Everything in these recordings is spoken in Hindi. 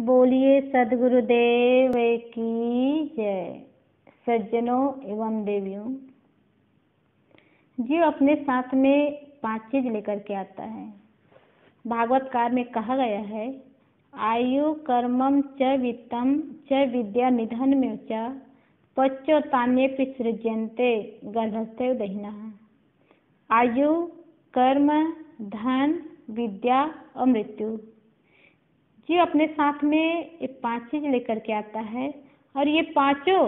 बोलिए सदगुरुदेव की जय। सज्जनों एवं देवियों, जीव अपने साथ में 5 चीज लेकर के आता है। भागवत कार में कहा गया है, आयु कर्मम च वित्तम च विद्या निधन में च पच्चोतान्ये सृज्यन्ते गर्भस्थे दहिना। आयु, कर्म, धन, विद्या और मृत्यु, जीव अपने साथ में ये 5 चीज लेकर के आता है और ये पांचों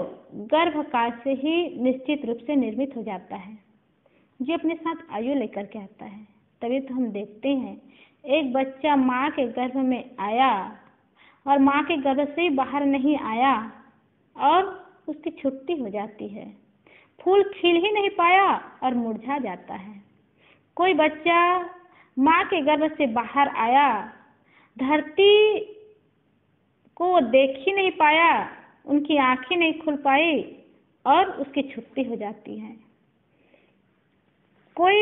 गर्भकाल से ही निश्चित रूप से निर्मित हो जाता है। जीव अपने साथ आयु लेकर के आता है, तभी तो हम देखते हैं एक बच्चा माँ के गर्भ में आया और माँ के गर्भ से ही बाहर नहीं आया और उसकी छुट्टी हो जाती है। फूल खिल ही नहीं पाया और मुरझा जाता है। कोई बच्चा माँ के गर्भ से बाहर आया, धरती को देख ही नहीं पाया, उनकी आंखें नहीं खुल पाई और उसकी छुट्टी हो जाती है। कोई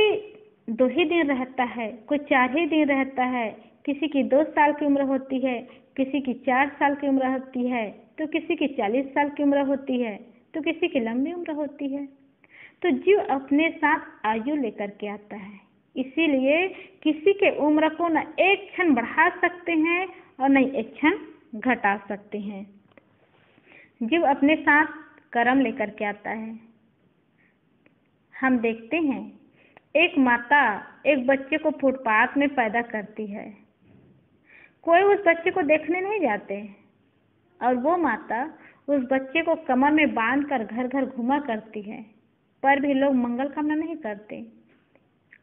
2 ही दिन रहता है, कोई 4 ही दिन रहता है, किसी की 2 साल की उम्र होती है, किसी की 4 साल की उम्र होती है, तो किसी की 40 साल की उम्र होती है, तो किसी की लंबी उम्र होती है। तो जीव अपने साथ आयु लेकर के आता है, इसीलिए किसी के उम्र को न एक क्षण बढ़ा सकते हैं और न एक क्षण घटा सकते हैं। जीव अपने साथ कर्म लेकर के आता है। हम देखते हैं एक माता एक बच्चे को फुटपाथ में पैदा करती है, कोई उस बच्चे को देखने नहीं जाते और वो माता उस बच्चे को कमर में बांध कर घर घर घुमा करती है, पर भी लोग मंगल कामना नहीं करते।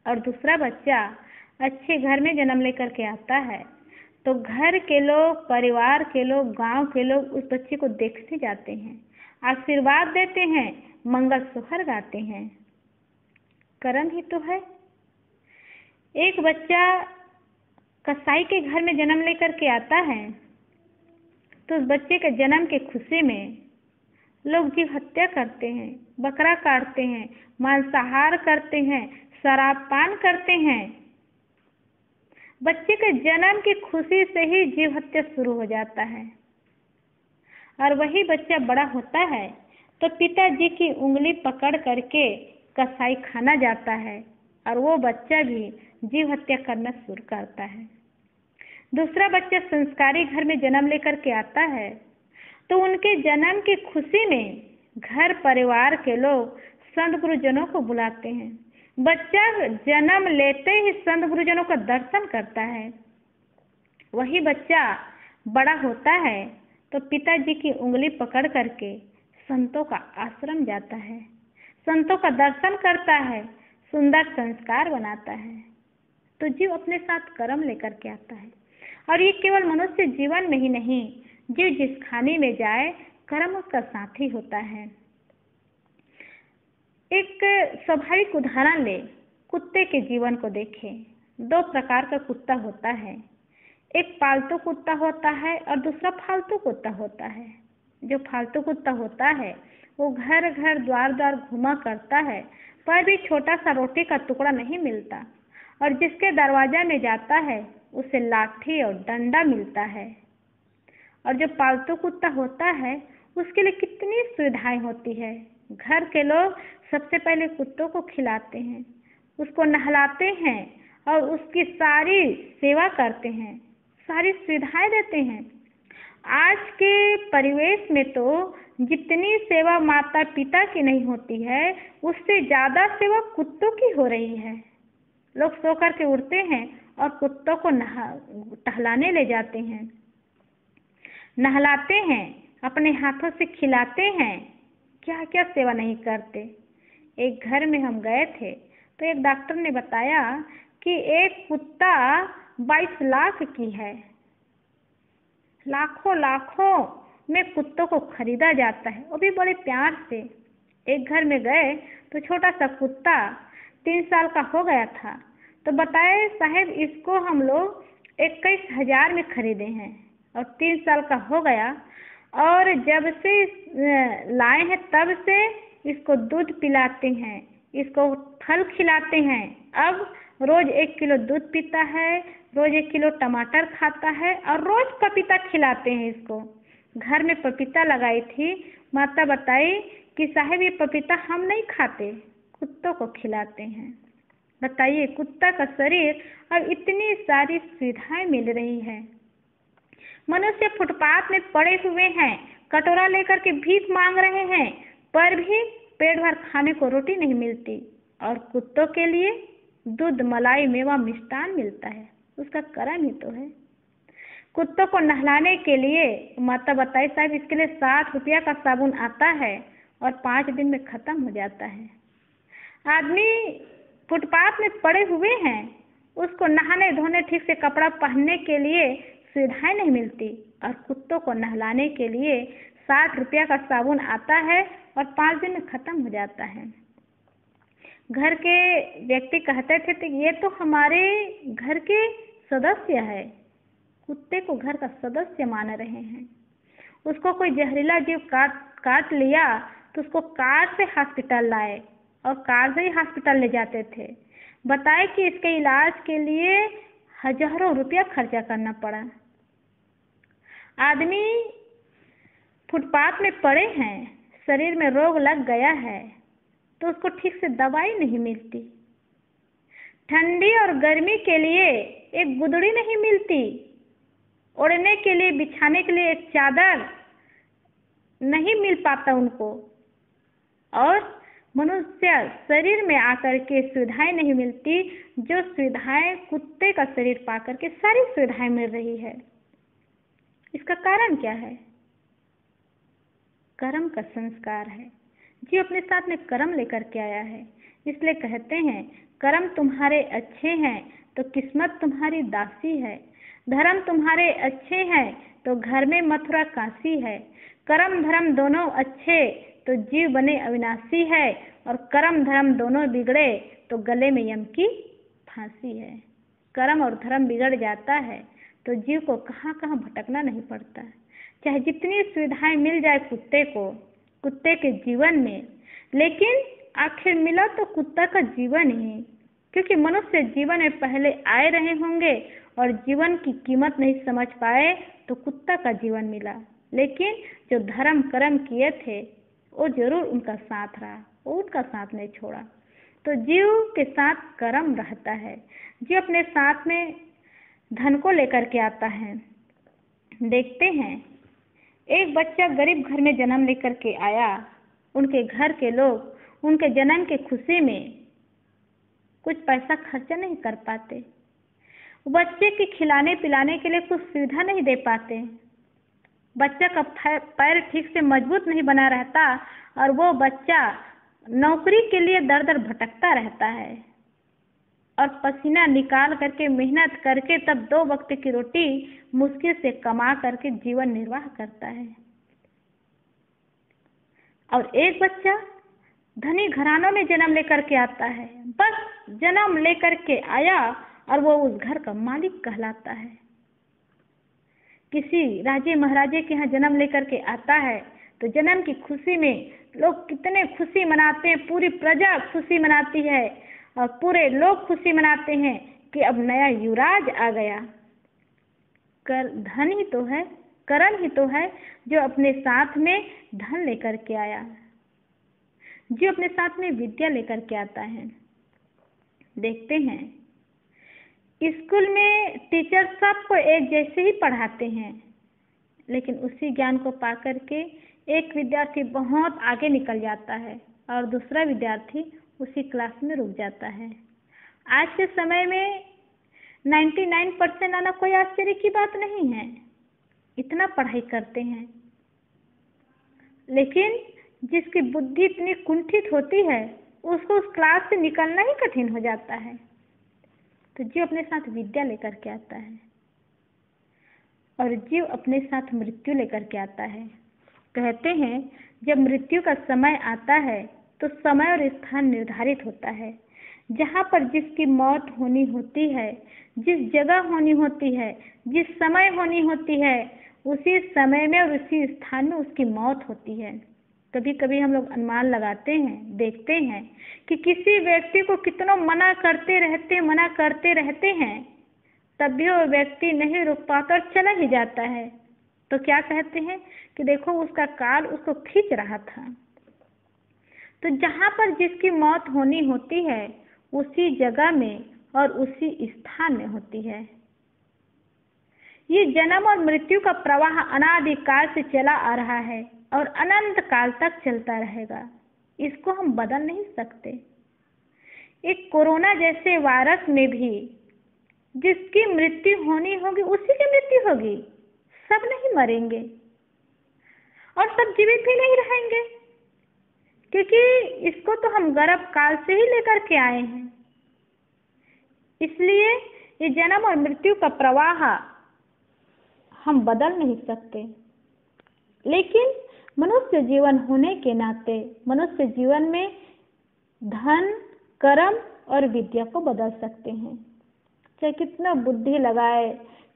और दूसरा बच्चा अच्छे घर में जन्म लेकर के आता है तो घर के लोग, परिवार के लोग, गांव के लोग उस बच्चे को देखने जाते हैं, आशीर्वाद देते हैं, मंगल सोहर गाते हैं। कर्म ही तो है। एक बच्चा कसाई के घर में जन्म लेकर के आता है तो उस बच्चे के जन्म के खुशी में लोग जीव हत्या करते हैं, बकरा काटते हैं, मांसाहार करते हैं, शराब पान करते हैं। बच्चे के जन्म की खुशी से ही जीव हत्या शुरू हो जाता है और वही बच्चा बड़ा होता है तो पिताजी की उंगली पकड़ करके कसाई खाना जाता है और वो बच्चा भी जीव हत्या करना शुरू करता है। दूसरा बच्चा संस्कारी घर में जन्म लेकर के आता है तो उनके जन्म की खुशी में घर परिवार के लोग संत गुरुजनों को बुलाते हैं। बच्चा जन्म लेते ही संत गुरुजनों का दर्शन करता है। वही बच्चा बड़ा होता है तो पिताजी की उंगली पकड़ करके संतों का आश्रम जाता है, संतों का दर्शन करता है, सुंदर संस्कार बनाता है। तो जीव अपने साथ कर्म लेकर के आता है और ये केवल मनुष्य जीवन में ही नहीं, जीव जिस खाने में जाए कर्म उसका साथी होता है। एक स्वाभाविक उदाहरण ले, कुत्ते के जीवन को देखें। 2 प्रकार का कुत्ता होता है, एक पालतू कुत्ता होता है और दूसरा फालतू कुत्ता होता है। जो फालतू कुत्ता होता है वो घर घर द्वार द्वार घुमा करता है, पर भी छोटा सा रोटी का टुकड़ा नहीं मिलता और जिसके दरवाजा में जाता है उसे लाठी और डंडा मिलता है। और जो पालतू कुत्ता होता है उसके लिए कितनी सुविधाएं होती है। घर के लोग सबसे पहले कुत्तों को खिलाते हैं, उसको नहलाते हैं और उसकी सारी सेवा करते हैं, सारी सुविधाएं देते हैं। आज के परिवेश में तो जितनी सेवा माता पिता की नहीं होती है उससे ज़्यादा सेवा कुत्तों की हो रही है। लोग सो कर के उठते हैं और कुत्तों को टहलाने ले जाते हैं, नहलाते हैं, अपने हाथों से खिलाते हैं, क्या क्या सेवा नहीं करते। एक घर में हम गए थे तो एक डॉक्टर ने बताया कि एक कुत्ता 22 लाख की है। लाखों लाखों में कुत्तों को खरीदा जाता है, वो भी बड़े प्यार से। एक घर में गए तो छोटा सा कुत्ता 3 साल का हो गया था तो बताए, साहब इसको हम लोग 21,000 में खरीदे हैं और 3 साल का हो गया और जब से लाए हैं तब से इसको दूध पिलाते हैं, इसको फल खिलाते हैं। अब रोज 1 किलो दूध पीता है, रोज 1 किलो टमाटर खाता है और रोज पपीता खिलाते हैं इसको। घर में पपीता लगाई थी, माता बताई कि साहब ये पपीता हम नहीं खाते, कुत्तों को खिलाते हैं। बताइए, कुत्ता का शरीर अब इतनी सारी सुविधाएं मिल रही है। मनुष्य फुटपाथ में पड़े हुए हैं, कटोरा लेकर के भीख मांग रहे हैं, पर भी पेट भर खाने को रोटी नहीं मिलती। और कुत्तों के लिए दूध, मलाई, मेवा, मिष्ठान मिलता है, उसका कर्म ही तो है। कुत्तों को नहलाने के लिए माता बताई साहब इसके लिए 60 रुपया का साबुन आता है और 5 दिन में खत्म हो जाता है। आदमी फुटपाथ में पड़े हुए हैं, उसको नहाने धोने, ठीक से कपड़ा पहनने के लिए सुविधाएं नहीं मिलती, और कुत्तों को नहलाने के लिए 60 रुपया का साबुन आता है और 5 दिन में खत्म हो जाता है। घर के व्यक्ति कहते थे तो ये तो हमारे घर के सदस्य है, कुत्ते को घर का सदस्य मान रहे हैं। उसको कोई जहरीला जीव काट लिया तो उसको कार से हॉस्पिटल लाए और कार से ही हॉस्पिटल ले जाते थे। बताए कि इसके इलाज के लिए हजारों रुपया खर्चा करना पड़ा। आदमी फुटपाथ में पड़े हैं, शरीर में रोग लग गया है तो उसको ठीक से दवाई नहीं मिलती। ठंडी और गर्मी के लिए एक गुदड़ी नहीं मिलती, ओढ़ने के लिए, बिछाने के लिए एक चादर नहीं मिल पाता उनको। और मनुष्य शरीर में आकर के सुविधाएं नहीं मिलती, जो सुविधाएं कुत्ते का शरीर पाकर के सारी सुविधाएं मिल रही है। इसका कारण क्या है? कर्म का संस्कार है। जो अपने साथ में कर्म लेकर के आया है, इसलिए कहते हैं कर्म तुम्हारे अच्छे हैं तो किस्मत तुम्हारी दासी है। धर्म तुम्हारे अच्छे हैं तो घर में मथुरा काशी है। कर्म धर्म दोनों अच्छे तो जीव बने अविनाशी है, और कर्म धर्म दोनों बिगड़े तो गले में यम की फांसी है। कर्म और धर्म बिगड़ जाता है तो जीव को कहाँ कहाँ भटकना नहीं पड़ता। चाहे जितनी सुविधाएं मिल जाए कुत्ते को, कुत्ते के जीवन में, लेकिन आखिर मिला तो कुत्ता का जीवन ही, क्योंकि मनुष्य जीवन में पहले आए रहे होंगे और जीवन की कीमत नहीं समझ पाए तो कुत्ता का जीवन मिला। लेकिन जो धर्म कर्म किए थे वो जरूर उनका साथ रहा, वो उनका साथ नहीं छोड़ा। तो जीव के साथ कर्म रहता है। जीव अपने साथ में धन को लेकर के आता है। देखते हैं, एक बच्चा गरीब घर में जन्म लेकर के आया, उनके घर के लोग उनके जन्म की खुशी में कुछ पैसा खर्चा नहीं कर पाते, बच्चे के खिलाने पिलाने के लिए कुछ सुविधा नहीं दे पाते। बच्चा का पैर ठीक से मजबूत नहीं बना रहता और वो बच्चा नौकरी के लिए दर दर भटकता रहता है और पसीना निकाल करके, मेहनत करके तब 2 वक्त की रोटी मुश्किल से कमा करके जीवन निर्वाह करता है। और एक बच्चा धनी घरानों में जन्म लेकर के आता है, बस जन्म लेकर के आया और वो उस घर का मालिक कहलाता है। किसी राजे महाराजे के यहाँ जन्म लेकर के आता है तो जन्म की खुशी में लोग कितने खुशी मनाते हैं, पूरी प्रजा खुशी मनाती है और पूरे लोग खुशी मनाते हैं कि अब नया युवराज आ गया। धन ही तो है, कर्म ही तो है जो अपने साथ में धन लेकर के आया, जो अपने साथ में विद्या लेकर के आता है। देखते हैं, स्कूल में टीचर सबको एक जैसे ही पढ़ाते हैं, लेकिन उसी ज्ञान को पाकर के एक विद्यार्थी बहुत आगे निकल जाता है और दूसरा विद्यार्थी उसी क्लास में रुक जाता है। आज के समय में 99% आना कोई आश्चर्य की बात नहीं है, इतना पढ़ाई करते हैं, लेकिन जिसकी बुद्धि इतनी कुंठित होती है उसको उस क्लास से निकलना ही कठिन हो जाता है। तो जीव अपने साथ विद्या लेकर के आता है और जीव अपने साथ मृत्यु लेकर के आता है। कहते हैं जब मृत्यु का समय आता है तो समय और स्थान निर्धारित होता है। जहाँ पर जिसकी मौत होनी होती है, जिस जगह होनी होती है, जिस समय होनी होती है, उसी समय में और उसी स्थान में उसकी मौत होती है। कभी कभी हम लोग अनुमान लगाते हैं, देखते हैं कि किसी व्यक्ति को कितना मना करते रहते हैं, तब भी वो व्यक्ति नहीं रुक पाता और चला ही जाता है। तो क्या कहते हैं कि देखो उसका काल उसको खींच रहा था। तो जहाँ पर जिसकी मौत होनी होती है उसी जगह में और उसी स्थान में होती है। ये जन्म और मृत्यु का प्रवाह अनादिकाल से चला आ रहा है और अनंत काल तक चलता रहेगा। इसको हम बदल नहीं सकते। एक कोरोना जैसे वायरस में भी जिसकी मृत्यु होनी होगी उसी की मृत्यु होगी। सब नहीं मरेंगे और सब जीवित भी नहीं रहेंगे, क्योंकि इसको तो हम गर्भ काल से ही लेकर के आए हैं। इसलिए ये जन्म और मृत्यु का प्रवाह हम बदल नहीं सकते, लेकिन मनुष्य जीवन होने के नाते मनुष्य जीवन में धन, कर्म और विद्या को बदल सकते हैं। चाहे कितना बुद्धि लगाए,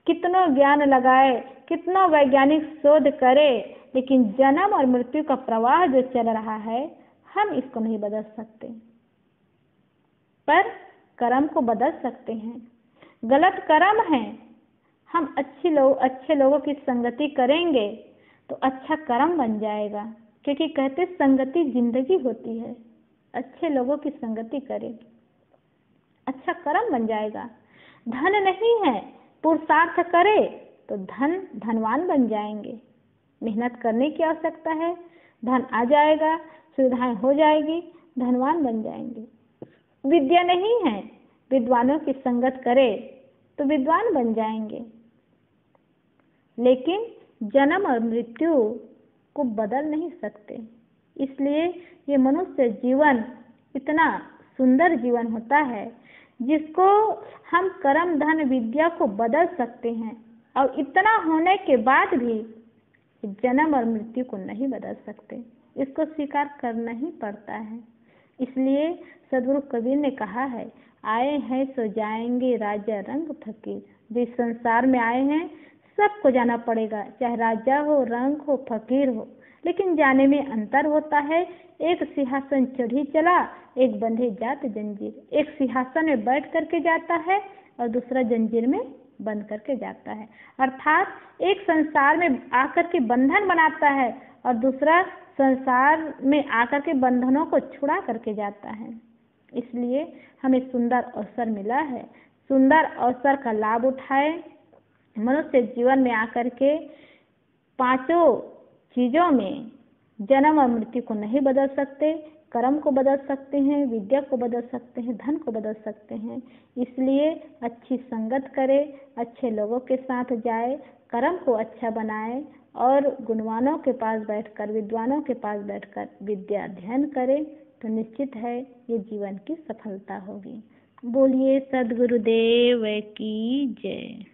कितना ज्ञान लगाए, कितना वैज्ञानिक शोध करे, लेकिन जन्म और मृत्यु का प्रवाह जो चल रहा है हम इसको नहीं बदल सकते। पर कर्म को बदल सकते हैं। गलत कर्म है, हम अच्छे लोगों की संगति करेंगे तो अच्छा कर्म बन जाएगा, क्योंकि कहते संगति जिंदगी होती है। अच्छे लोगों की संगति करें, अच्छा कर्म बन जाएगा। धन नहीं है, पुरुषार्थ करे तो धनवान बन जाएंगे। मेहनत करने की आवश्यकता है, धन आ जाएगा, सुविधाएं हो जाएगी, धनवान बन जाएंगे। विद्या नहीं है, विद्वानों की संगत करे तो विद्वान बन जाएंगे। लेकिन जन्म और मृत्यु को बदल नहीं सकते। इसलिए ये मनुष्य जीवन इतना सुंदर जीवन होता है जिसको हम कर्म, धन, विद्या को बदल सकते हैं, और इतना होने के बाद भी जन्म और मृत्यु को नहीं बदल सकते। इसको स्वीकार करना ही पड़ता है। इसलिए सदगुरु कबीर ने कहा है, आए हैं सो जाएंगे राजा रंग फकीर। जिस संसार में आए हैं सबको जाना पड़ेगा, चाहे राजा हो, रंग हो, फकीर हो, लेकिन जाने में अंतर होता है। एक सिंहासन चढ़ी चला, एक बंधे जात जंजीर। एक सिंहासन में बैठ करके जाता है और दूसरा जंजीर में बंध करके जाता है। अर्थात एक संसार में आकर के बंधन बनाता है और दूसरा संसार में आकर के बंधनों को छुड़ा करके जाता है। इसलिए हमें सुंदर अवसर मिला है, सुंदर अवसर का लाभ उठाए। मनुष्य जीवन में आकर के पांचों चीजों में जन्म और मृत्यु को नहीं बदल सकते, कर्म को बदल सकते हैं, विद्या को बदल सकते हैं, धन को बदल सकते हैं। इसलिए अच्छी संगत करे, अच्छे लोगों के साथ जाए, कर्म को अच्छा बनाए और गुणवानों के पास बैठकर, विद्वानों के पास बैठकर विद्या अध्ययन करे तो निश्चित है ये जीवन की सफलता होगी। बोलिए सद्गुरुदेव की जय।